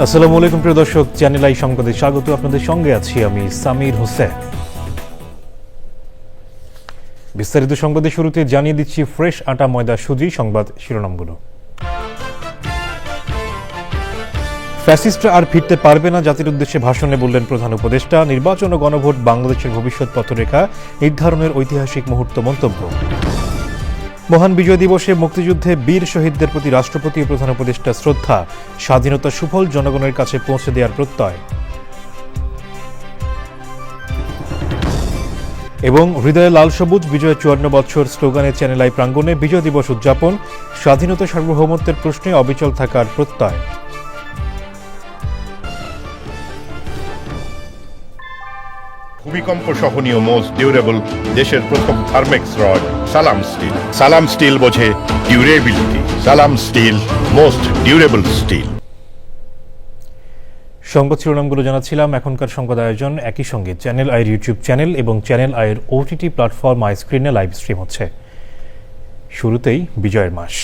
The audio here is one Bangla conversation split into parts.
আসসালামু আলাইকুম প্রিয় দর্শক, চ্যানেল আই সংবাদে স্বাগত। আপনাদের সঙ্গে আছি আমি সামির হোসেন। বিস্তারিত সংবাদের শুরুতে জানিয়ে দিচ্ছি ফ্রেশ আটা ময়দা সুজি সংবাদ শিরোনামগুলো। ফ্যাসিস্টরা আর ফিরতে পারবে না, জাতির উদ্দেশ্যে ভাষণে বললেন প্রধান উপদেষ্টা। নির্বাচন ও গণভোট বাংলাদেশের ভবিষ্যৎ পথরেখা নির্ধারণের ঐতিহাসিক মুহূর্ত মন্তব্য। মহান বিজয় দিবসে মুক্তিযুদ্ধে বীর শহীদদের প্রতি রাষ্ট্রপতি ও প্রধান উপদেষ্টা শ্রদ্ধা। স্বাধীনতার সুফল জনগণের কাছে পৌঁছে দেওয়ার প্রত্যয়। এবং হৃদয়ে লাল সবুজ বিজয় ৫৪ বছর স্লোগানে চ্যানেল আই প্রাঙ্গণে বিজয় দিবস উদযাপন। স্বাধীনতা সার্বভৌমত্বের প্রশ্নে অবিচল থাকার প্রত্যয়। ভূমিকম্প সহনীয় মোস্ট ডিউরেবল দেশের প্রথম থার্মেক্স রড সালাম স্টিল। সালাম স্টিল বোঝে ডিউরেবিলিটি। সালাম স্টিল, মোস্ট ডিউরেবল স্টিল। সংবাদ শিরোনামগুলো জানাচ্ছিলাম। এখনকার সংবাদ আয়োজন একই সঙ্গে চ্যানেল আইয়ের ইউটিউব চ্যানেল এবং চ্যানেল আইয়ের ওটিটি প্ল্যাটফর্ম আই স্ক্রিনে লাইভ স্ট্রিম হচ্ছে। শুরুতেই বিজয়ের মাস।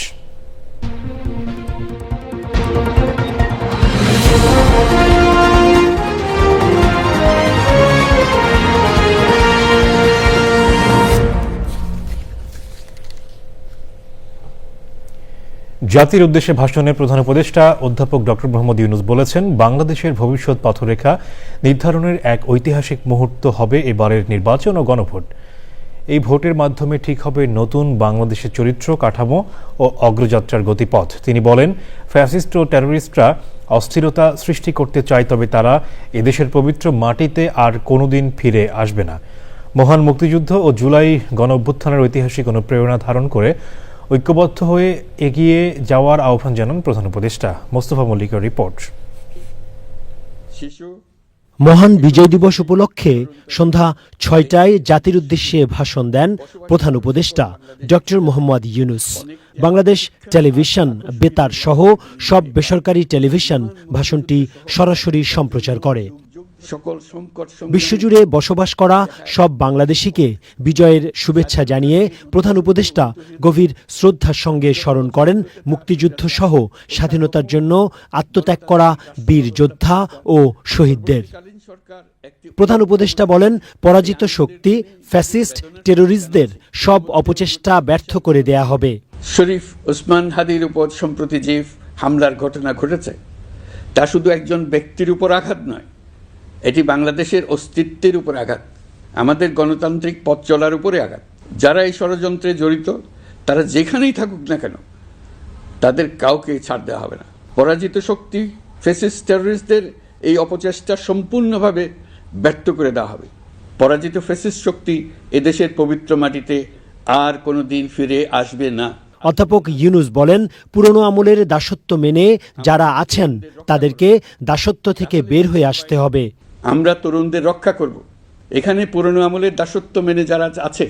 জাতির উদ্দেশ্যে ভাষণে প্রধান উপদেষ্টা অধ্যাপক ডক্টর মোহাম্মদ ইউনূস বলেছেন, বাংলাদেশের ভবিষ্যৎ পথরেখা নির্ধারণের এক ঐতিহাসিক মুহূর্ত হবে এবারের নির্বাচন ও গণভোট। এই ভোটের মাধ্যমে ঠিক হবে নতুন বাংলাদেশের চরিত্র, কাঠামো ও অগ্রযাত্রার গতিপথ। তিনি বলেন, ফ্যাসিস্ট ও টেররিস্টরা অস্থিরতা সৃষ্টি করতে চায়, তবে তারা এদেশের পবিত্র মাটিতে আর কোনোদিন ফিরে আসবে না। মহান মুক্তিযুদ্ধ ও জুলাই গণ অভ্যুত্থানের ঐতিহাসিক অনুপ্রেরণা ধারণ করে ঐক্যবদ্ধ হয়ে এগিয়ে যাওয়ার আহ্বান জানান প্রধান উপদেষ্টা। মোস্তফা মল্লিকের রিপোর্ট। মহান বিজয় দিবস উপলক্ষে সন্ধ্যা ৬টায় জাতির উদ্দেশ্যে ভাষণ দেন প্রধান উপদেষ্টা ডক্টর মোহাম্মদ ইউনূস। বাংলাদেশ টেলিভিশন, বেতার সহ সব বেসরকারি টেলিভিশন ভাষণটি সরাসরি সম্প্রচার করে। বিশ্বজুড়ে বসবাস করা সব বাংলাদেশিকে বিজয়ের শুভেচ্ছা জানিয়ে প্রধান উপদেষ্টা গভীর শ্রদ্ধার সঙ্গে স্মরণ করেন মুক্তিযুদ্ধ সহ স্বাধীনতার জন্য আত্মত্যাগ করা বীর যোদ্ধা ও শহীদদের। প্রধান উপদেষ্টা বলেন, পরাজিত শক্তি ফ্যাসিস্ট টেররিস্টদের সব অপচেষ্টা ব্যর্থ করে দেয়া হবে। শরীফ ওসমান হাদির উপর সম্প্রতি যে হামলার ঘটনা ঘটেছে, তা শুধু একজন ব্যক্তির উপর আঘাত নয়, এটি বাংলাদেশের অস্তিত্বের উপর আঘাত, আমাদের গণতান্ত্রিক পথ চলার উপরে আঘাত। যারা এই ষড়যন্ত্রে জড়িত, তারা যেখানেই থাকুক না কেন, তাদের কাউকে ছাড় দেওয়া হবে না। পরাজিত শক্তি ফ্যাসিস্ট টেররিস্টদের এই অপচেষ্টা সম্পূর্ণভাবে ব্যর্থ করে দেওয়া হবে। পরাজিত ফ্যাসিস্ট শক্তি এদেশের পবিত্র মাটিতে আর কোনো দিন ফিরে আসবে না। অধ্যাপক ইউনূস বলেন, পুরনো আমলের দাসত্ব মেনে যারা আছেন তাদেরকে দাসত্ব থেকে বের হয়ে আসতে হবে। আমরা তরুণদের রক্ষা করব। এখানে পুরনো আমলের দাসত্ব মেনে যারা আছে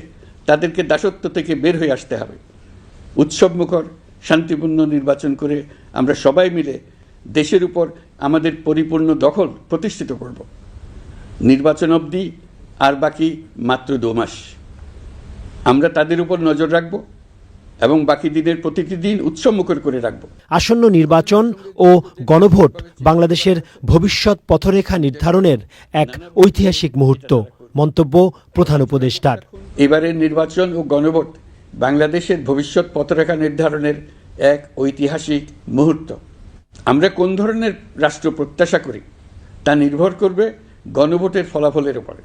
তাদেরকে দাসত্ব থেকে বের হয়ে আসতে হবে। উৎসবমুখর শান্তিপূর্ণ নির্বাচন করে আমরা সবাই মিলে দেশের উপর আমাদের পরিপূর্ণ দখল প্রতিষ্ঠিত করব। নির্বাচন অবধি আর বাকি মাত্র 2 মাস। আমরা তাদের উপর নজর রাখব এবং বাকি দিনের প্রতিটি দিন উৎসবমুখর করে রাখব। আসন্ন নির্বাচন ও গণভোট বাংলাদেশের ভবিষ্যৎ পথরেখা নির্ধারণের এক ঐতিহাসিক মুহূর্ত, মন্তব্য প্রধান উপদেষ্টার। এবারের নির্বাচন ও গণভোট বাংলাদেশের ভবিষ্যৎ পথরেখা নির্ধারণের এক ঐতিহাসিক মুহূর্ত। আমরা কোন ধরনের রাষ্ট্র প্রত্যাশা করি তা নির্ভর করবে গণভোটের ফলাফলের উপরে।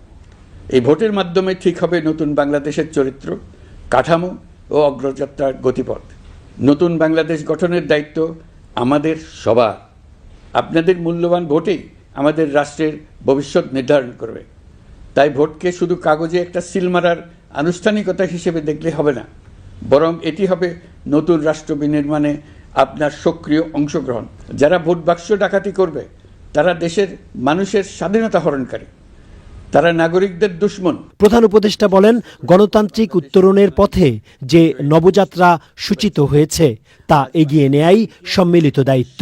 এই ভোটের মাধ্যমে ঠিক হবে নতুন বাংলাদেশের চরিত্র, কাঠামো ও অগ্রযাত্রার গতিপথ। নতুন বাংলাদেশ গঠনের দায়িত্ব আমাদের সবার। আপনাদের মূল্যবান ভোটেই আমাদের রাষ্ট্রের ভবিষ্যৎ নির্ধারণ করবে। তাই ভোটকে শুধু কাগজে একটা সিল মারার আনুষ্ঠানিকতা হিসেবে দেখলে হবে না, বরং এটি হবে নতুন রাষ্ট্র বিনির্মাণে আপনার সক্রিয় অংশগ্রহণ। যারা ভোট বাক্স ডাকাতি করবে তারা দেশের মানুষের স্বাধীনতা হরণকারী, তারা নাগরিকদের দুশ্মন। প্রধান উপদেষ্টা বলেন, গণতান্ত্রিক উত্তরণের পথে যে নবযাত্রা সূচিত হয়েছে তা এগিয়ে নেয়াই সম্মিলিত দায়িত্ব।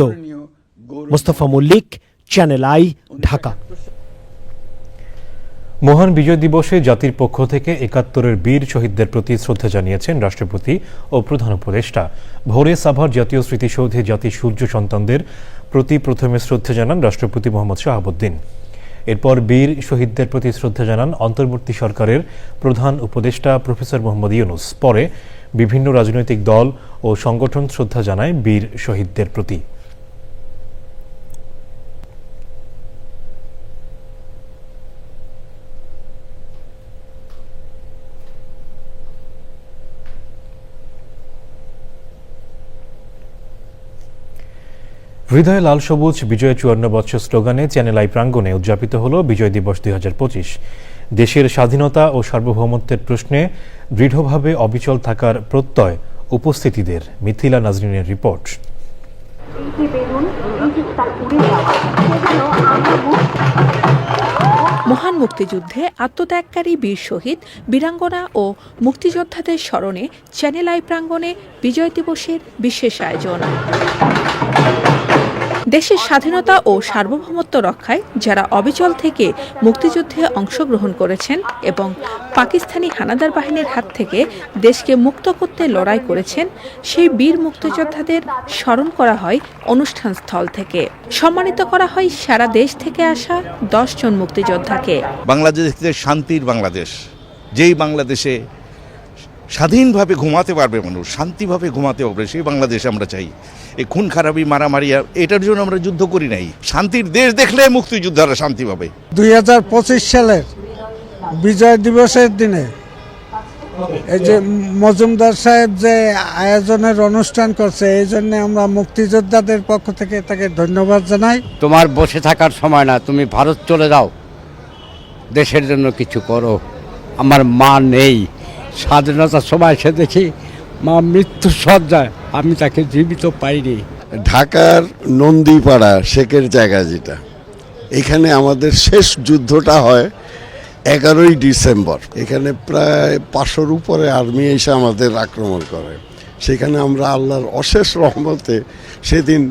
Mostafa Mallik, channel I, Dhaka. মহান বিজয় দিবসে জাতির পক্ষ থেকে ৭১-এর বীর শহীদদের প্রতি শ্রদ্ধা জানিয়েছেন রাষ্ট্রপতি ও প্রধান উপদেষ্টা। ভোরে সাভার জাতীয় স্মৃতিসৌধে জাতির সূর্য সন্তানদের প্রতি প্রথমে শ্রদ্ধা জানান রাষ্ট্রপতি মোহাম্মদ শাহাবুদ্দিন। এরপর বীর শহীদদের প্রতি শ্রদ্ধা জানান অন্তর্বর্তী সরকারের প্রধান উপদেষ্টা প্রফেসর মোহাম্মদ ইউনূস। পরে বিভিন্ন রাজনৈতিক দল ও সংগঠন শ্রদ্ধা জানায় বীর শহীদদের প্রতি। হৃদয়ে লাল সবুজ বিজয় ৫৪ বৎসর স্লোগানে চ্যানেল আই প্রাঙ্গণে উদযাপিত হল বিজয় দিবস ২০২৫। দেশের স্বাধীনতা ও সার্বভৌমত্বের প্রশ্নে দৃঢ়ভাবে অবিচল থাকার প্রত্যয় উপস্থিতিদের। মিথিলা নাজরিনের রিপোর্ট। মহান মুক্তিযুদ্ধে আত্মত্যাগকারী বীর শহীদ, বীরাঙ্গনা ও মুক্তিযোদ্ধাদের স্মরণে চ্যানেল আই প্রাঙ্গণে বিজয় দিবসের বিশেষ আয়োজন। দেশের স্বাধীনতা ও সার্বভৌমত্ব রক্ষায় যারা অবিচল থেকে মুক্তিযুদ্ধে অংশগ্রহণ করেছেন এবং পাকিস্তানি হানাদার বাহিনীর হাত থেকে দেশকে মুক্ত করতে লড়াই করেছেন, সেই বীর মুক্তিযোদ্ধাদের স্মরণ করা হয় অনুষ্ঠান স্থল থেকে। সম্মানিত করা হয় সারা দেশ থেকে আসা ১০ জন মুক্তিযোদ্ধাকে। বাংলাদেশ শান্তির বাংলাদেশ, যেই বাংলাদেশে স্বাধীনভাবে ঘুমাতে পারবে মানুষ, শান্তিভাবে ঘুমাতে পারবে, সেই বাংলাদেশ আমরা চাই। এই খুন খারাপি মারামারি এটার জন্য আমরা যুদ্ধ করি নাই। শান্তির দেশ দেখলে মুক্তিযোদ্ধারা শান্তি পাবে। ২০২৫ সালের বিজয় দিবসের দিনে এই যে মজুমদার সাহেব যে আয়োজনের অনুষ্ঠান করছে, এই জন্য আমরা মুক্তিযোদ্ধাদের পক্ষ থেকে তাকে ধন্যবাদ জানাই। তোমার বসে থাকার সময় না, তুমি ভারত চলে যাও, দেশের জন্য কিছু করো। আমার মা নেই, স্বাধীনতার সময় সে দেখি মা মৃত্যুর শয্যায়, আমি তাকে জীবিত পাইনি। ঢাকার নন্দীপাড়া শেখের জায়গা যেটা, এখানে আমাদের শেষ যুদ্ধটা হয় 11ই ডিসেম্বর। এখানে প্রায় 500-র উপরে আর্মি এসে আমাদের আক্রমণ করে। সেখানে আমরা আল্লাহর অশেষ রহমতে সেদিন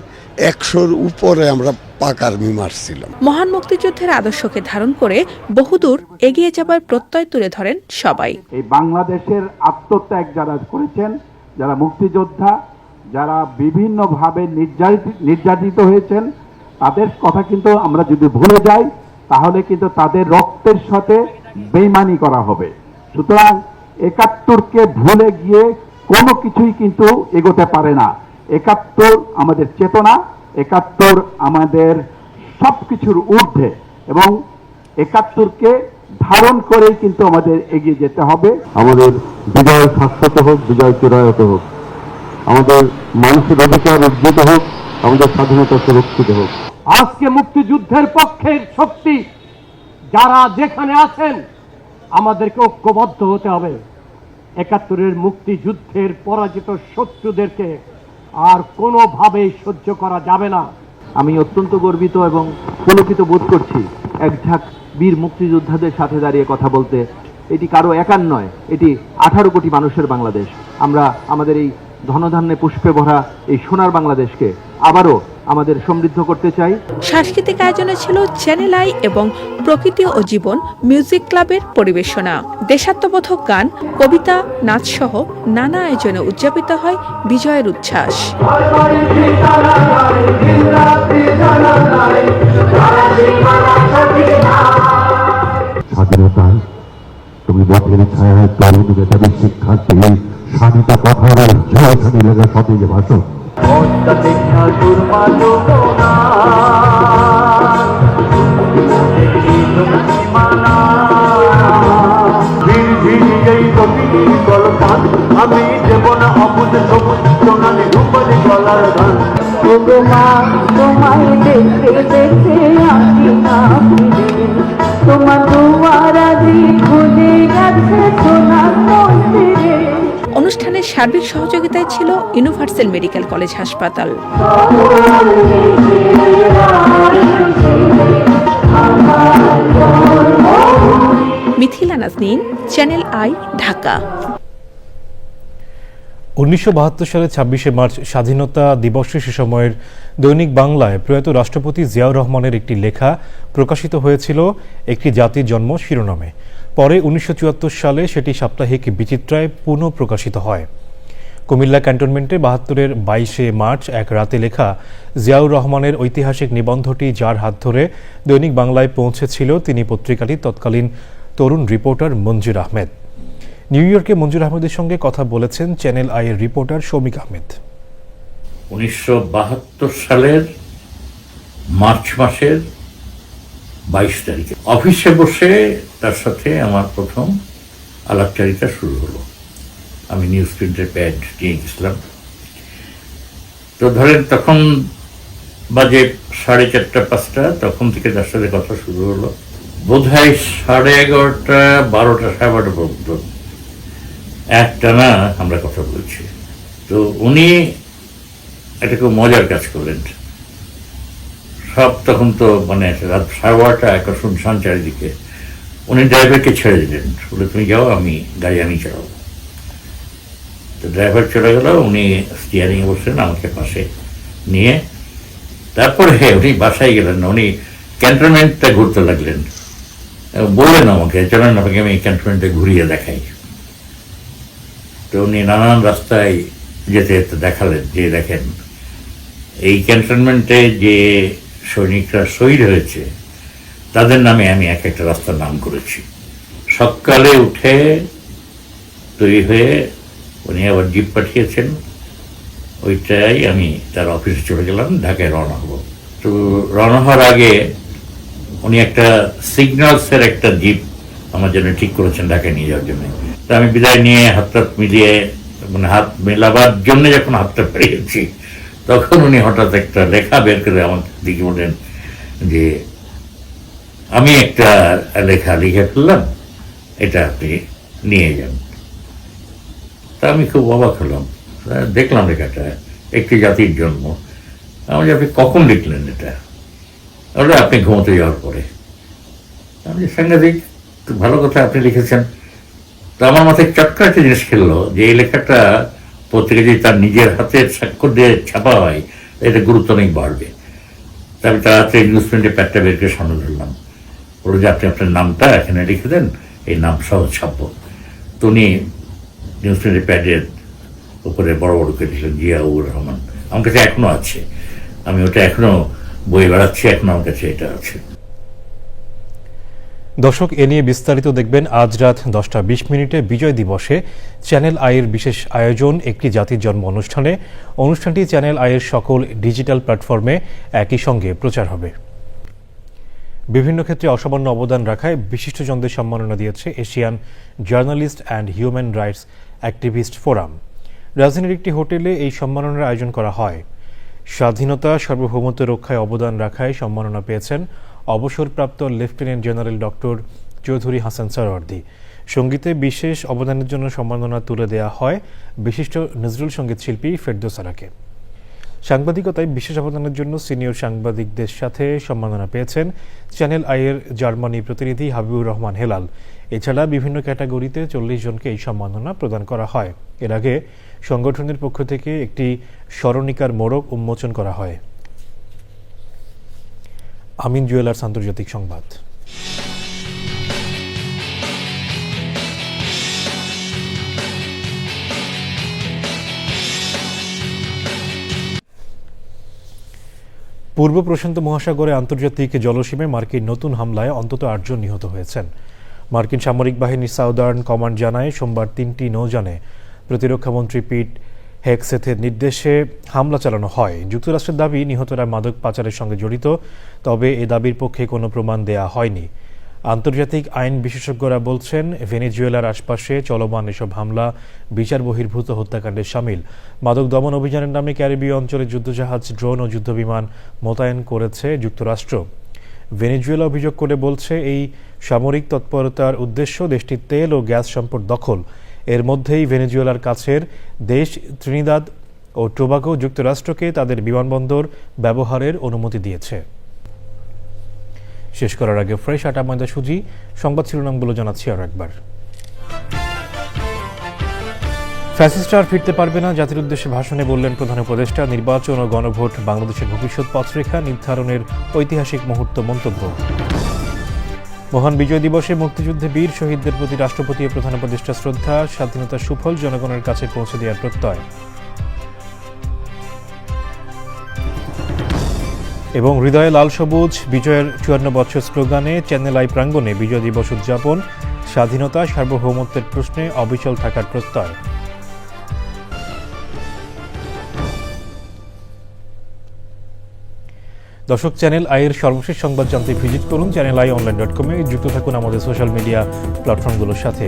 100-র উপরে আমরা পাক আর্মি মারছিলাম। মহান মুক্তিযুদ্ধের আদর্শকে ধারণ করে বহুদূর এগিয়ে যাবার প্রত্যয় তুলে ধরেন সবাই। এই বাংলাদেশের আত্মত্যাগ যারা করেছেন, যারা মুক্তিযোদ্ধা, যারা বিভিন্নভাবে নির্যাতিত হয়েছেন, তাদের কথা কিন্তু আমরা যদি ভুলে যাই তাহলে কিন্তু তাদের রক্তের সাথে বেইমানি করা হবে। সুতরাং ৭১কে ভুলে গিয়ে কোনো কিছুই কিন্তু এগোতে পারে না। ৭১ আমাদের চেতনা, ৭১ আমাদের সবকিছুর ঊর্ধ্বে, এবং ৭১কে ধারণ করেই কিন্তু আমাদের এগিয়ে যেতে হবে। আমাদের বিজয় শাশ্বত হোক, বিজয় চিরায়ত হোক, আমাদের মানুষের অধিকার উজ্জিত হোক, আমাদের স্বাধীনতা সুরক্ষিত হোক। আজকে মুক্তিযুদ্ধের পক্ষের শক্তি যারা যেখানে আছেন, আমাদেরকে ঐক্যবদ্ধ হতে হবে। ৭১-এর মুক্তিযুদ্ধের পরাজিত শত্রুদেরকে আর কোনোভাবেই সহ্য করা যাবে না। আমি অত্যন্ত গর্বিত এবং পুলকিত বোধ করছি একঝাঁক বীর মুক্তিযোদ্ধাদের সাথে দাঁড়িয়ে কথা বলতে। এটি কারো একার নয়, এটি 18 কোটি মানুষের বাংলাদেশ। আমরা আমাদের এই ধনধান্যে পুষ্পে ভরা এই সোনার বাংলাদেশকে আবারও আমাদের সমৃদ্ধ করতে চাই। সাংস্কৃতিক আয়োজনে ছিল চ্যানেল আই এবং প্রকৃতি ও জীবন মিউজিক ক্লাবের পরিবেশনা। দেশাত্মবোধক গান, কবিতা, নাচ সহ নানা আয়োজনে উদযাপিত হয় বিজয়ের উচ্ছ্বাস। স্বাধীনতায় তুমি বটের ছায়ায় তরুণ মেধাবী শিক্ষার্থী স্বাধীনতা কথার জয়খানি লেগে সতেজ ভাষণ। আমি দেব না অবুঝ সবুজ সোনালি রূপালি গলার গান। তোমায় দেখতে দেখতে আসি না ফিরে, তোমার দুয়ারাজি খুলে গেছে সোনার মন্দিরে। অনুষ্ঠানের সার্বিক সহযোগিতায় ছিল ইউনিভার্সাল মেডিকেল কলেজ হাসপাতাল। Mithila Naznin, channel I, Dhaka. 1972 সালে 26শে মার্চ স্বাধীনতা দিবসে সে সময়ের দৈনিক বাংলায় প্রয়াত রাষ্ট্রপতি জিয়াউর রহমানের একটি লেখা প্রকাশিত হয়েছিল একটি জাতির জন্ম শিরোনামে। পরে 1974 সালে সেটি সাপ্তাহিক বিচিত্রায় পুনঃ প্রকাশিত হয়। কুমিল্লা ক্যান্টনমেন্টে 72-এর 22শে মার্চ এক রাতে লেখা জিয়াউর রহমানের ঐতিহাসিক নিবন্ধটি যার হাত ধরে দৈনিক বাংলায় পৌঁছেছিল তিনি পত্রিকাটির তৎকালীন তরুণ রিপোর্টার মঞ্জুর আহমেদ। নিউ ইয়র্কে মঞ্জুর আহমেদের সঙ্গে কথা বলেছেন চ্যানেল আই-এর রিপোর্টার শৌমিক আহমেদ। 1972 সালের মার্চ মাসের 22 তারিখে অফিসে বসে তার সাথে আমার প্রথম আলাপচারিতা শুরু হলো। আমি নিউজ প্রিন্টের প্যাড নিয়ে গেছিলাম। তো ধরেন তখন বাজে 4:30-5টা, তখন থেকে তার সাথে কথা শুরু হলো বোধ হয় 11:30, 12টা, 12:30 পর্যন্ত একটানা আমরা কথা বলছি। তো উনি একটা খুব মজার কাজ করলেন। সব তখন তো মানে রাত 12:30, একটা শুনশান চারিদিকে। উনি ড্রাইভারকে ছেড়ে দিলেন, বলে তুমি যাও, গাড়ি আমি চালাবো। তো ড্রাইভার চলে গেল, উনি স্টিয়ারিংয়ে বসলেন আমাকে পাশে নিয়ে। তারপরে উনি বাসায় গেলেন না, উনি ক্যান্টনমেন্টটা ঘুরতে লাগলেন। বললেন আমাকে, চলেন আপনাকে আমি ক্যান্টনমেন্টে ঘুরিয়ে দেখাই। তো উনি নানান রাস্তায় যেতে যেতে দেখালেন যে দেখেন এই ক্যান্টনমেন্টে যে সৈনিকরা শহীদ হয়েছে তাদের নামে আমি এক একটা রাস্তার নাম করেছি। সকালে উঠে তৈরি হয়ে উনি আবার জিপ পাঠিয়েছেন, ওইটাই আমি তার অফিসে চলে গেলাম, ঢাকায় রওনা হবো। তো রওনা হওয়ার আগে উনি একটা সিগন্যালসের একটা জিপ আমার জন্য ঠিক করেছেন ঢাকায় নিয়ে যাওয়ার জন্য। তা আমি বিদায় নিয়ে হাত মিলিয়ে মানে হাত মেলাবার জন্য যখন হাতটা পেরিয়েছি তখন উনি হঠাৎ একটা লেখা বের করে আমার দিকে বলেন যে আমি একটা লেখা লিখে ফেললাম, এটা আপনি নিয়ে যান। তা আমি খুব অবাক হলাম, দেখলাম লেখাটা একটি জাতির জন্ম। আমি আপনি কখন লিখলেন এটা? ওটা আপনি ঘুমোতে যাওয়ার পরে। আমি সাংঘাতিক ভালো কথা আপনি লিখেছেন। তো আমার মাথায় চটকা একটা জিনিস খেললো যে এই লেখাটা পত্রিকা যদি তার নিজের হাতের স্বাক্ষর দিয়ে ছাপা হয় এটা গুরুত্ব অনেক বাড়বে। তা আমি তাড়াতাড়ি নিউজ প্রিন্টে প্যাডটা বের করে সামনে ধরলাম, বললো যে আপনি আপনার নামটা এখানে লিখে দেন, এই নাম সহ ছাপবো। তো উনি নিউজ প্রিন্টের প্যাডের উপরে বড় বড় করে লিখলেন জিয়াউর রহমান। আমার কাছে এখনো আছে, আমি ওটা এখনো বই বেড়াচ্ছি, এখনো আমার কাছে এটা আছে। দর্শক, এ নিয়ে বিস্তারিত দেখবেন আজ রাত 10:20 বিজয় দিবসে চ্যানেল আই-এর বিশেষ আয়োজন একটি জাতির জন্ম অনুষ্ঠানটি চ্যানেল আই-এর সকল ডিজিটাল প্ল্যাটফর্মে একই সঙ্গে প্রচার হবে। বিভিন্ন ক্ষেত্রে অসামান্য অবদান রাখায় বিশিষ্টজনদের সম্মাননা দিয়েছে Asian journalist and human rights activist forum. রাজধানীর একটি হোটেলে এই সম্মাননার আয়োজন করা হয়। স্বাধীনতা সার্বভৌমত্ব রক্ষায় অবদান রাখায় সম্মাননা পেয়েছেন অবসরপ্রাপ্ত lieutenant general doctor Chowdhury Hasan Suhrawardy. সঙ্গীতে বিশেষ অবদানের জন্য সম্মাননা তুলে দেওয়া হয় বিশিষ্ট নজরুল সঙ্গীত শিল্পী ফেরদৌস আরাকে। সাংবাদিকতায় বিশেষ অবদানের জন্য সিনিয়র সাংবাদিকদের সাথে সম্মাননা পেয়েছেন চ্যানেল আই-এর জার্মানি প্রতিনিধি হাবিবুর রহমান হেলাল। এছাড়া বিভিন্ন ক্যাটাগরিতে 40 জনকে এই সম্মাননা প্রদান করা হয়। এর আগে সংগঠনের পক্ষ থেকে একটি স্মরণিকার মোড়ক উন্মোচন করা হয়। আমিন জুয়েলার্স আন্তর্জাতিক সংবাদ। পূর্ব প্রশান্ত মহাসাগরে আন্তর্জাতিক জলসীমে মার্কিন নতুন হামলায় অন্তত 8 জন নিহত হয়েছেন। মার্কিন সামরিক বাহিনীর সাউদার্ন কমান্ড জানায় সোমবার 3টি নৌযানে প্রতিরক্ষামন্ত্রী পিট হেগসেথের নির্দেশে হামলা চালানো হয়। যুক্তরাষ্ট্রের দাবি নিহতরা মাদক পাচারের সঙ্গে জড়িত, তবে এ দাবির পক্ষে কোনো প্রমাণ দেয়া হয়নি। আন্তর্জাতিক আইন বিশেষজ্ঞরা বলছেন ভেনেজুয়েলার আশপাশে চলমান এসব হামলা বিচার বহির্ভূত হত্যাকাণ্ডের শামিল। মাদক দমন অভিযানের নামে ক্যারিবীয় অঞ্চলে যুদ্ধজাহাজ, ড্রোন ও যুদ্ধবিমান মোতায়েন করেছে যুক্তরাষ্ট্র। ভেনেজুয়েলা অভিযোগ করে বলছে এই সামরিক তৎপরতার উদ্দেশ্য দেশটির তেল ও গ্যাস সম্পদ দখল। এর মধ্যেই ভেনেজুয়েলার কাছের দেশ ত্রিনিদাদ ও টোবাগো যুক্তরাষ্ট্রকে তাদের বিমানবন্দর ব্যবহারের অনুমতি দিয়েছে। শেষ করার আগে ফ্রেশ আটা ময়দা সুজি সংবাদ শিরোনামগুলো জানাচ্ছি আর একবার। ফ্যাসিস্ট আর ফিরতে পারবে না, জাতির উদ্দেশ্যে ভাষণে বললেন প্রধান উপদেষ্টা। নির্বাচন ও গণভোট বাংলাদেশের ভবিষ্যৎ পথরেখা নির্ধারণের ঐতিহাসিক মুহূর্ত মন্তব্য। মহান বিজয় দিবসে মুক্তিযুদ্ধে বীর শহীদদের প্রতি রাষ্ট্রপতি ও প্রধান উপদেষ্টা শ্রদ্ধা, স্বাধীনতার সুফল জনগণের কাছে পৌঁছে দেওয়ার প্রত্যয়। এবং হৃদয়ে লাল সবুজ বিজয়ের 54 বছর স্লোগানে চ্যানেল আই প্রাঙ্গণে বিজয় দিবস উদযাপন, স্বাধীনতা সার্বভৌমত্বের প্রশ্নে অবিচল থাকার প্রত্যয়। দর্শক, চ্যানেল আইয়ের সর্বশেষ সংবাদ জানতে ভিজিট করুন channelionline.com-এ। যুক্ত থাকুন আমাদের সোশ্যাল মিডিয়া প্ল্যাটফর্মগুলোর সাথে।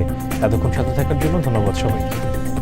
এতক্ষণ সাথে থাকার জন্য ধন্যবাদ সবাইকে।